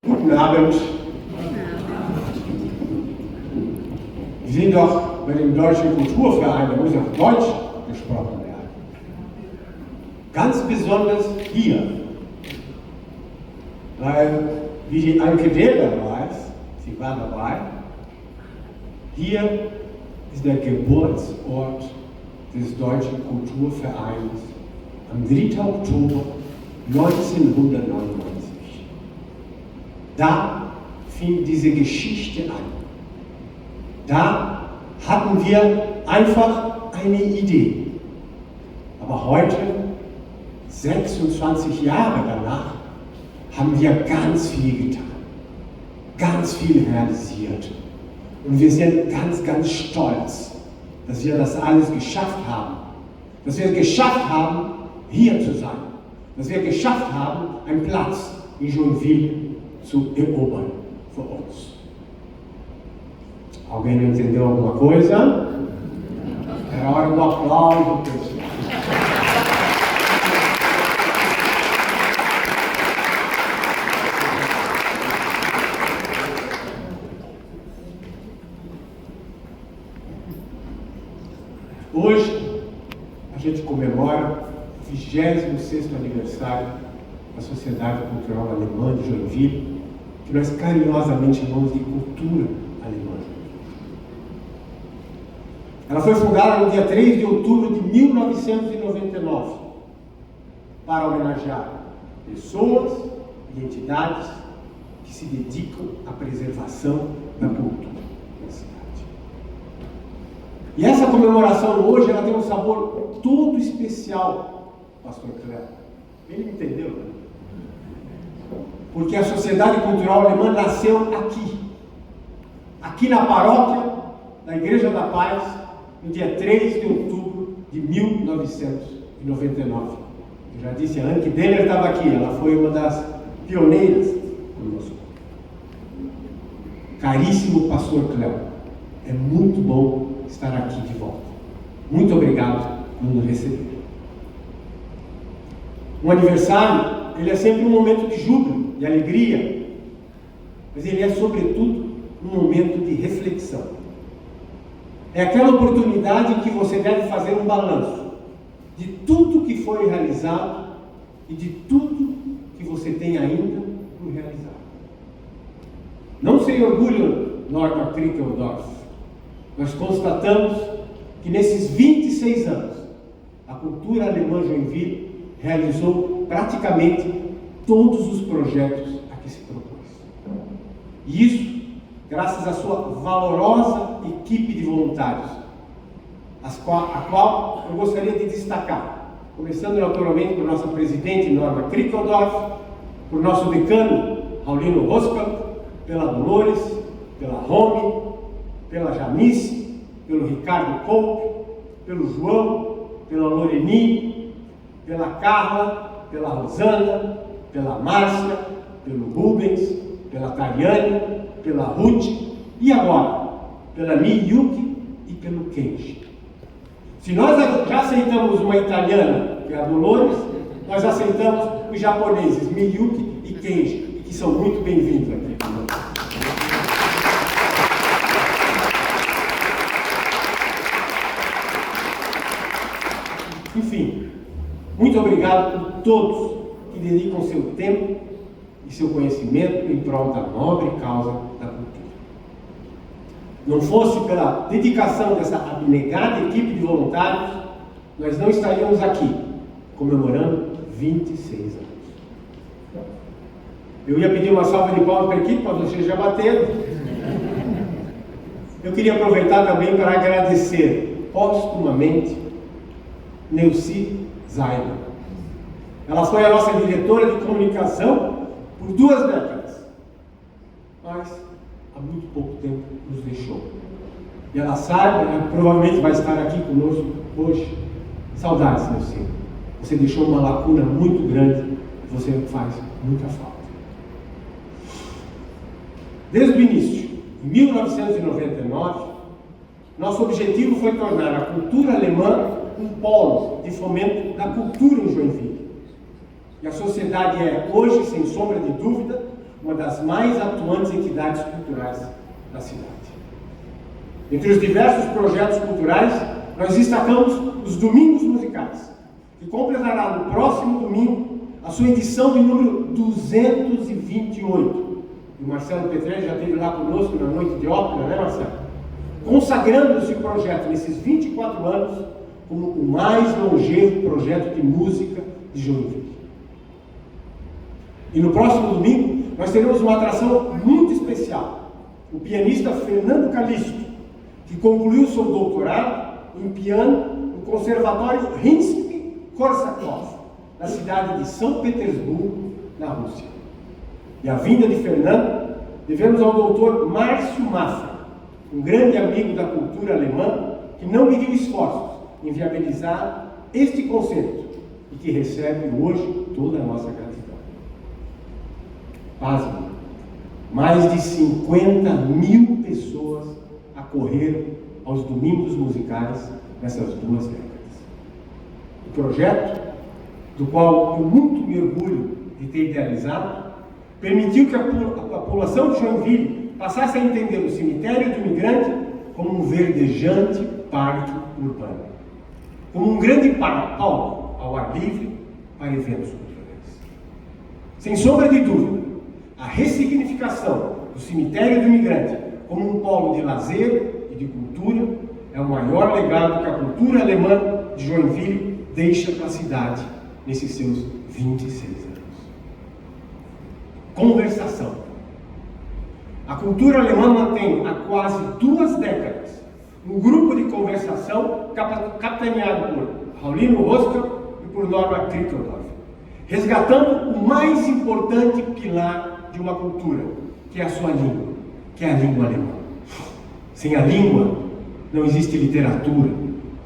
Guten Abend. Sie sind doch bei dem Deutschen Kulturverein, da muss auch Deutsch gesprochen werden. Ganz besonders hier, weil, wie die Anke Dehler weiß, sie war dabei, hier ist der Geburtsort des Deutschen Kulturvereins am 3. Oktober 1999. Da fing diese Geschichte an. Da hatten wir einfach eine Idee. Aber heute, 26 Jahre danach, haben wir ganz viel getan, ganz viel realisiert. Und wir sind ganz, ganz stolz, dass wir das alles geschafft haben. Dass wir es geschafft haben, hier zu sein. Dass wir geschafft haben, einen Platz in Joinville zu erobern für uns. Alguém não entendeu alguma coisa? Era hora do aplauso, pessoal. Hoje, a gente comemora o 26º aniversário da Sociedade Cultural Alemã de Joinville, que nós carinhosamente chamamos de Cultura Alemã. Ela foi fundada no dia 3 de outubro de 1999 para homenagear pessoas e entidades que se dedicam à preservação da cultura da cidade. E essa comemoração hoje ela tem um sabor todo especial, Pastor Cléber. Ele entendeu, né? Porque a Sociedade Cultural Alemã nasceu aqui na paróquia da Igreja da Paz, no dia 3 de outubro de 1999. Eu já disse, a Anke Dehler estava aqui, ela foi uma das pioneiras conosco. Caríssimo Pastor Cléber, é muito bom estar aqui de volta. Muito obrigado por nos receber. Um aniversário, ele é sempre um momento de júbilo, de alegria, mas ele é, sobretudo, um momento de reflexão. É aquela oportunidade em que você deve fazer um balanço de tudo que foi realizado e de tudo que você tem ainda por realizar. Não sem orgulho, Norma Krickeldorf, nós constatamos que nesses 26 anos, a cultura alemã Joinville realizou praticamente todos os projetos a que se propôs. E isso, graças à sua valorosa equipe de voluntários, a qual eu gostaria de destacar, começando naturalmente por nossa presidente Norma Krickeldorf, por nosso decano Raulino Roskamp, pela Dolores, pela Romy, pela Janice, pelo Ricardo Coupe, pelo João, pela Loreni, pela Carla, pela Rosana, pela Márcia, pelo Rubens, pela Tariane, pela Ruth e agora pela Miyuki e pelo Kenji. Se nós já aceitamos uma italiana, que é a Dolores, nós aceitamos os japoneses Miyuki e Kenji, que são muito bem-vindos aqui. Enfim, muito obrigado por todos que dedicam seu tempo e seu conhecimento em prol da nobre causa da cultura. Não fosse pela dedicação dessa abnegada equipe de voluntários, nós não estaríamos aqui comemorando 26 anos. Eu ia pedir uma salva de palmas para a equipe, mas vocês já bateram. Eu queria aproveitar também para agradecer póstumamente Neuci Zaimer. Ela foi a nossa diretora de comunicação por 2 décadas, mas há muito pouco tempo nos deixou. E ela sabe, ela provavelmente vai estar aqui conosco hoje. Saudades, Neuci. Você deixou uma lacuna muito grande e você faz muita falta. Desde o início, em 1999, nosso objetivo foi tornar a cultura alemã um polo de fomento da cultura em Joinville. E a sociedade é, hoje, sem sombra de dúvida, uma das mais atuantes entidades culturais da cidade. Entre os diversos projetos culturais, nós destacamos os Domingos Musicais, que completará no próximo domingo a sua edição de número 228. E o Marcelo Petrelli já esteve lá conosco na noite de ópera, né, Marcelo? Consagrando esse projeto nesses 24 anos como o mais longevo projeto de música de Joinville. E no próximo domingo, nós teremos uma atração muito especial. O pianista Fernando Calixto, que concluiu seu doutorado em piano no Conservatório Rimsky-Korsakov, na cidade de São Petersburgo, na Rússia. E a vinda de Fernando devemos ao doutor Márcio Mafra, um grande amigo da cultura alemã, que não mediu esforços em viabilizar este concerto e que recebe hoje toda a nossa gratidão. Pasme, mais de 50 mil pessoas acorreram aos Domingos Musicais nessas 2 décadas. O projeto, do qual eu muito me orgulho de ter idealizado, permitiu que a população de Joinville passasse a entender o cemitério do imigrante como um verdejante parque urbano, como um grande palco ao ar livre para eventos culturais. Sem sombra de dúvida, a ressignificação do cemitério do imigrante como um polo de lazer e de cultura é o maior legado que a cultura alemã de Joinville deixa para a cidade nesses seus 26 anos. Conversação. A cultura alemã mantém há quase 2 décadas um grupo de conversação capitaneado por Raulino Rosca e por Norma Krickeldorf, resgatando o mais importante pilar de uma cultura, que é a sua língua, que é a língua alemã. Sem a língua não existe literatura,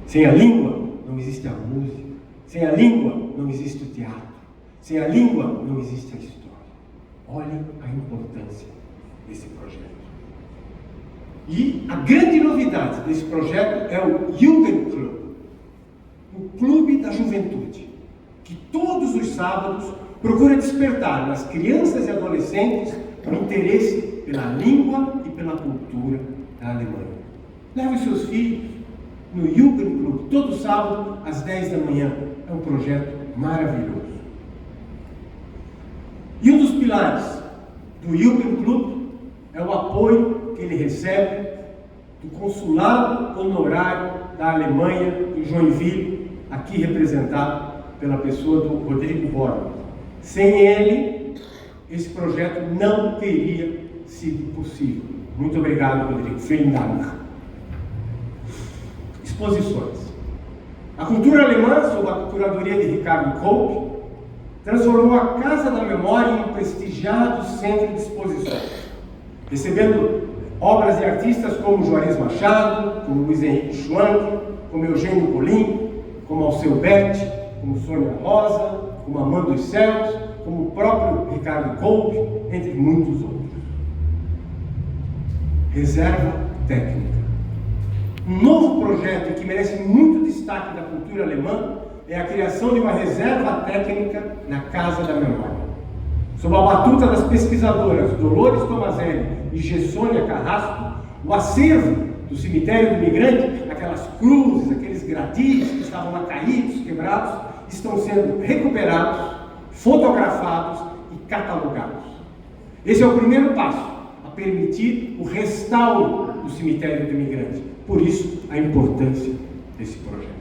sem a língua não existe a música, sem a língua não existe o teatro, sem a língua não existe a história. Olhem a importância desse projeto. E a grande novidade desse projeto é o Jugendclub, o Clube da Juventude, que todos os sábados procura despertar nas crianças e adolescentes o interesse pela língua e pela cultura da Alemanha. Leve os seus filhos no Jugendclub todo sábado às 10 da manhã. É um projeto maravilhoso. E um dos pilares do Jugendclub é o apoio que ele recebe do Consulado Honorário da Alemanha em Joinville, aqui representado pela pessoa do Rodrigo Borba. Sem ele, esse projeto não teria sido possível. Muito obrigado, Rodrigo. Vielen Dank. Exposições. A cultura alemã, sob a curadoria de Ricardo Kolb, transformou a Casa da Memória em um prestigiado centro de exposições, recebendo obras de artistas como Juarez Machado, como Luiz Henrique Schwanck, como Eugênio Polim, como Alceu Berti, como Sônia Rosa, como Amanda dos Céus, como o próprio Ricardo Kolb, entre muitos outros. Reserva técnica. Um novo projeto que merece muito destaque da cultura alemã é a criação de uma reserva técnica na Casa da Memória. Sob a batuta das pesquisadoras Dolores Tomazelli e Gessônia Carrasco, o acervo do cemitério do imigrante, aquelas cruzes, aqueles gradis que estavam lá caídos, quebrados, estão sendo recuperados, fotografados e catalogados. Esse é o primeiro passo a permitir o restauro do cemitério do imigrante. Por isso, a importância desse projeto.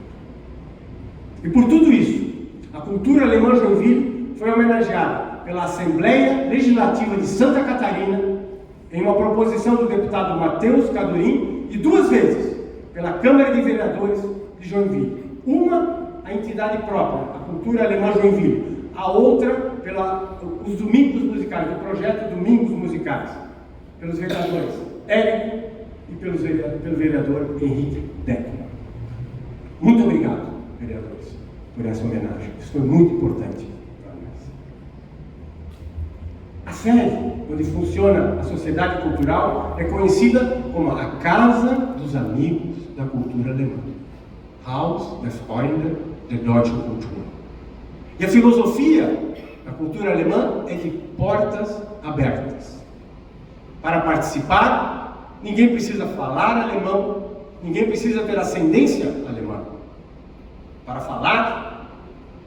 E por tudo isso, a cultura alemã Joinville foi homenageada pela Assembleia Legislativa de Santa Catarina em uma proposição do deputado Matheus Cadurim e 2 vezes pela Câmara de Vereadores de Joinville. Uma, a entidade própria, a cultura alemã Joinville. A outra, os Domingos Musicais, o projeto Domingos Musicais, pelos vereadores Érico e pelo vereador Henrique Deckmann. Muito obrigado, vereadores, por essa homenagem. Isso foi muito importante para nós. A sede onde funciona a sociedade cultural é conhecida como a Casa dos Amigos da Cultura Alemã. Haus des Freunde der Deutschen Kultur. E a filosofia A cultura alemã é de portas abertas. Para participar, ninguém precisa falar alemão, ninguém precisa ter ascendência alemã. Para falar,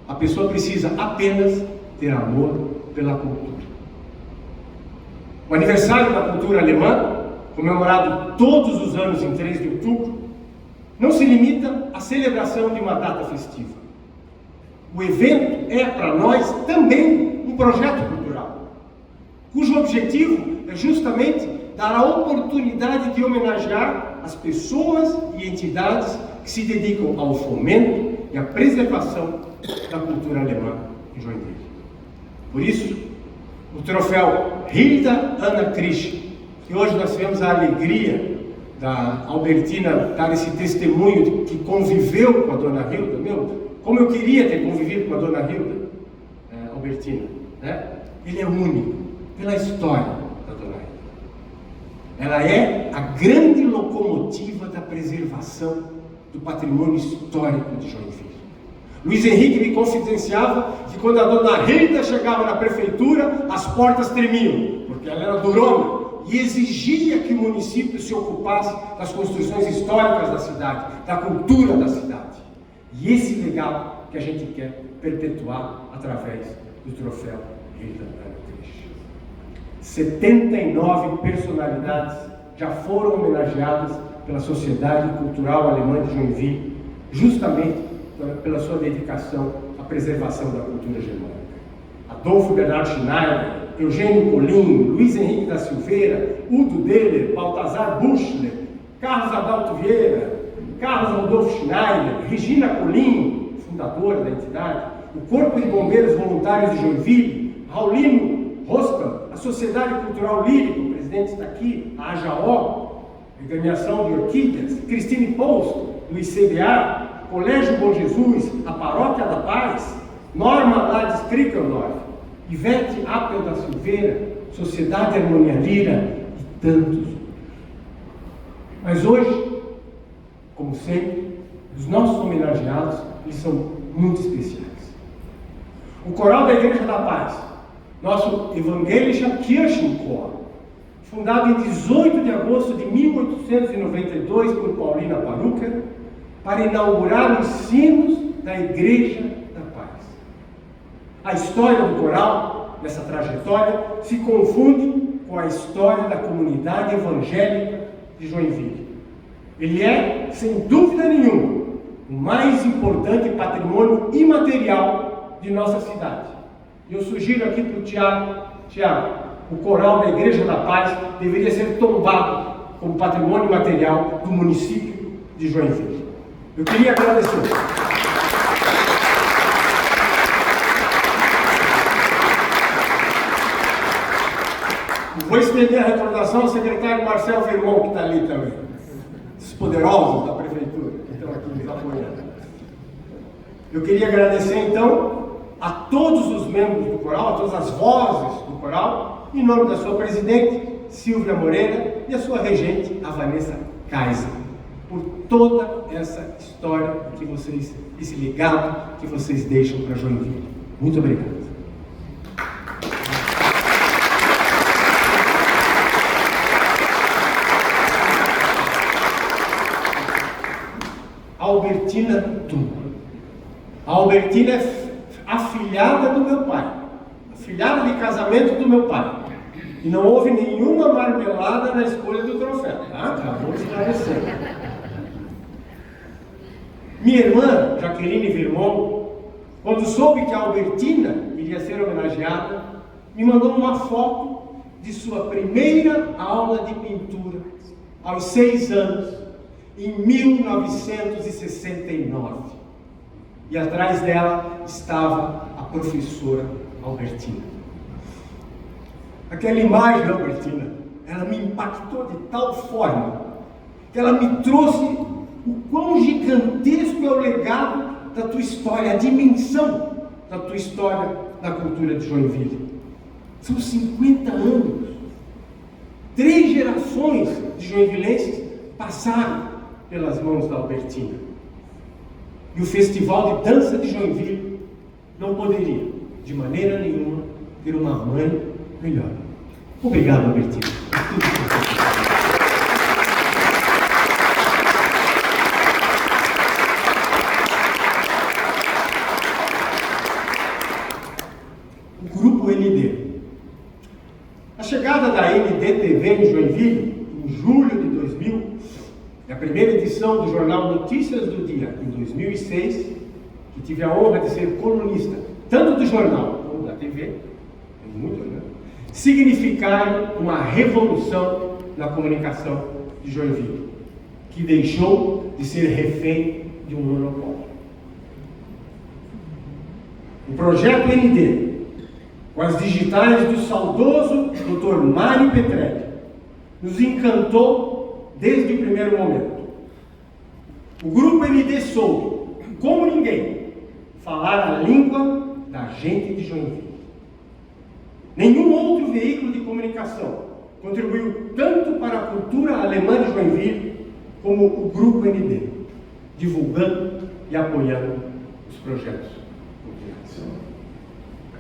a pessoa precisa apenas ter amor pela cultura. O aniversário da cultura alemã, comemorado todos os anos em 3 de outubro, não se limita à celebração de uma data festiva. O evento é, para nós, também um projeto cultural, cujo objetivo é justamente dar a oportunidade de homenagear as pessoas e entidades que se dedicam ao fomento e à preservação da cultura alemã em Joinville. Por isso, o troféu Hilda Anna Krisch, que hoje nós tivemos a alegria da Albertina dar esse testemunho de que conviveu com a dona Hilda. Como eu queria ter convivido com a dona Hilda, Albertina, né? Ele é único pela história da dona Hilda. Ela é a grande locomotiva da preservação do patrimônio histórico de Joinville. Luiz Henrique me confidenciava que quando a dona Hilda chegava na prefeitura, as portas tremiam, porque ela era durona e exigia que o município se ocupasse das construções históricas da cidade, da cultura da cidade. E esse legado que a gente quer perpetuar através do troféu Hilda Anna Krisch. 79 personalidades já foram homenageadas pela Sociedade Cultural Alemã de Joinville, justamente pela sua dedicação à preservação da cultura germânica. Adolfo Bernardo Schneider, Eugênio Colim, Luiz Henrique da Silveira, Udo Deller, Baltazar Buchler, Carlos Adalto Vieira, Carlos Rodolfo Schneider, Regina Colim, fundadora da entidade, o Corpo de Bombeiros Voluntários de Joinville, Raulino Rosca, a Sociedade Cultural Lírica, o presidente está aqui, a AJO, a Agremiação de Orquídeas, Cristine Post, do ICBA, Colégio Bom Jesus, a Paróquia da Paz, Norma Lades Krickendorf, Ivete Appel da Silveira, Sociedade Harmonia Lira e tantos outros. Mas hoje, como sempre, os nossos homenageados, eles são muito especiais. O Coral da Igreja da Paz, nosso Evangelischer Kirchenchor, fundado em 18 de agosto de 1892 por Paulina Parucker, para inaugurar os sinos da Igreja da Paz. A história do coral, nessa trajetória, se confunde com a história da comunidade evangélica de Joinville. Ele é, sem dúvida nenhuma, o mais importante patrimônio imaterial de nossa cidade. E eu sugiro aqui para o Tiago, o coral da Igreja da Paz deveria ser tombado como patrimônio imaterial do município de Joinville. Eu queria agradecer. Vou estender a recordação ao secretário Marcelo Vermont, que está ali também. Os poderosos da prefeitura, que estão aqui nos apoiando. Eu queria agradecer, então, a todos os membros do coral, a todas as vozes do coral, em nome da sua presidente, Silvia Moreira, e a sua regente, a Vanessa Kaiser, por toda essa história que vocês, esse legado que vocês deixam para Joinville. Muito obrigado. Albertina Tum. A Albertina é afilhada do meu pai, afilhada de casamento do meu pai. E não houve nenhuma marmelada na escolha do troféu, tá? Vamos esclarecer. Minha irmã, Jaqueline Vermont, quando soube que a Albertina iria ser homenageada, me mandou uma foto de sua primeira aula de pintura, aos 6 anos, em 1969. E atrás dela estava a professora Albertina. Aquela imagem da Albertina, ela me impactou de tal forma que ela me trouxe o quão gigantesco é o legado da tua história, a dimensão da tua história na cultura de Joinville. São 50 anos. 3 gerações de joinvilenses passaram pelas mãos da Albertina. E o Festival de Dança de Joinville não poderia de maneira nenhuma, ter uma mãe melhor. Obrigado, Albertina. O Grupo ND. A chegada da ND-TV em Joinville, em julho de 2000, a primeira edição do jornal Notícias do Dia, em 2006, que tive a honra de ser colunista, tanto do jornal como da TV, tem muito, né? Significaram uma revolução na comunicação de Joinville, que deixou de ser refém de um monopólio. O projeto ND, com as digitais do saudoso Dr. Mário Petrelli, nos encantou desde o primeiro momento. O Grupo ND soube, como ninguém, falar a língua da gente de Joinville. Nenhum outro veículo de comunicação contribuiu tanto para a cultura alemã de Joinville como o Grupo ND, divulgando e apoiando os projetos culturais.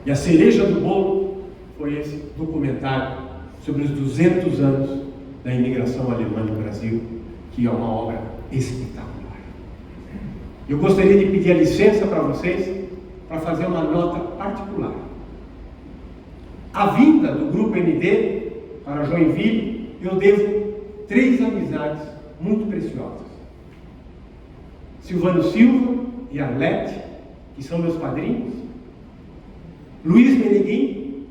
E a cereja do bolo foi esse documentário sobre os 200 anos da imigração alemã no Brasil, que é uma obra espetacular. Eu gostaria de pedir a licença para vocês para fazer uma nota particular. A vinda do Grupo ND para Joinville, eu devo 3 amizades muito preciosas. Silvano Silva e Arlete, que são meus padrinhos. Luiz Meneguin,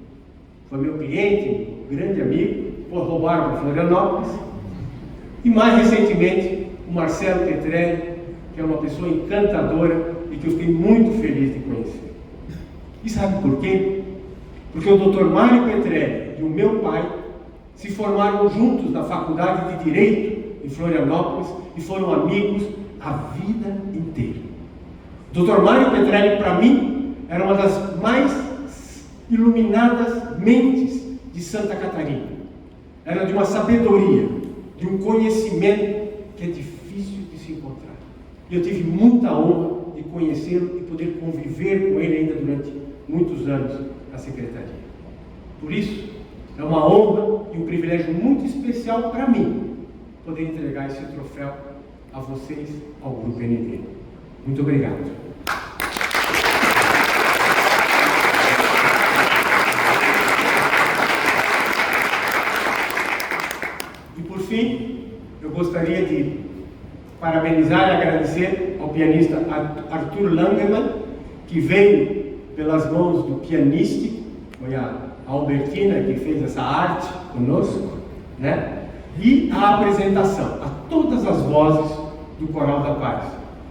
foi meu cliente, grande amigo, roubaram para Florianópolis. E mais recentemente, o Marcelo Petrelli, que é uma pessoa encantadora e que eu fiquei muito feliz de conhecer. E sabe por quê? Porque o Dr. Mário Petrelli e o meu pai se formaram juntos na Faculdade de Direito em Florianópolis e foram amigos a vida inteira. O Dr. Mário Petrelli, para mim, era uma das mais iluminadas mentes de Santa Catarina. Era de uma sabedoria, de um conhecimento que é difícil de se encontrar. E eu tive muita honra de conhecê-lo e poder conviver com ele ainda durante muitos anos na secretaria. Por isso, é uma honra e um privilégio muito especial para mim poder entregar esse troféu a vocês, ao Grupo ND. Muito obrigado. E por fim, eu gostaria de parabenizar e agradecer ao pianista Arthur Langemann, que veio pelas mãos do Pianístico, foi a Albertina que fez essa arte conosco, né? E a apresentação, a todas as vozes do Coral da Paz,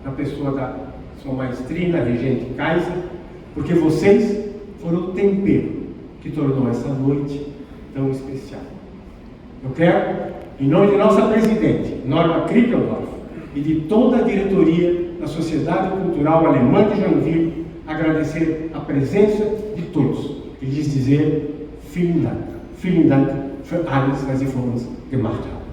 na pessoa da sua maestrina, regente Kaiser, porque vocês foram o tempero que tornou essa noite tão especial. Eu quero, em nome de nossa presidente, Norma Kriegeldorf, e de toda a diretoria da Sociedade Cultural Alemã de Joinville, agradecer a presença de todos e lhes dizer Vielen Dank für alles, was Sie für uns gemacht haben.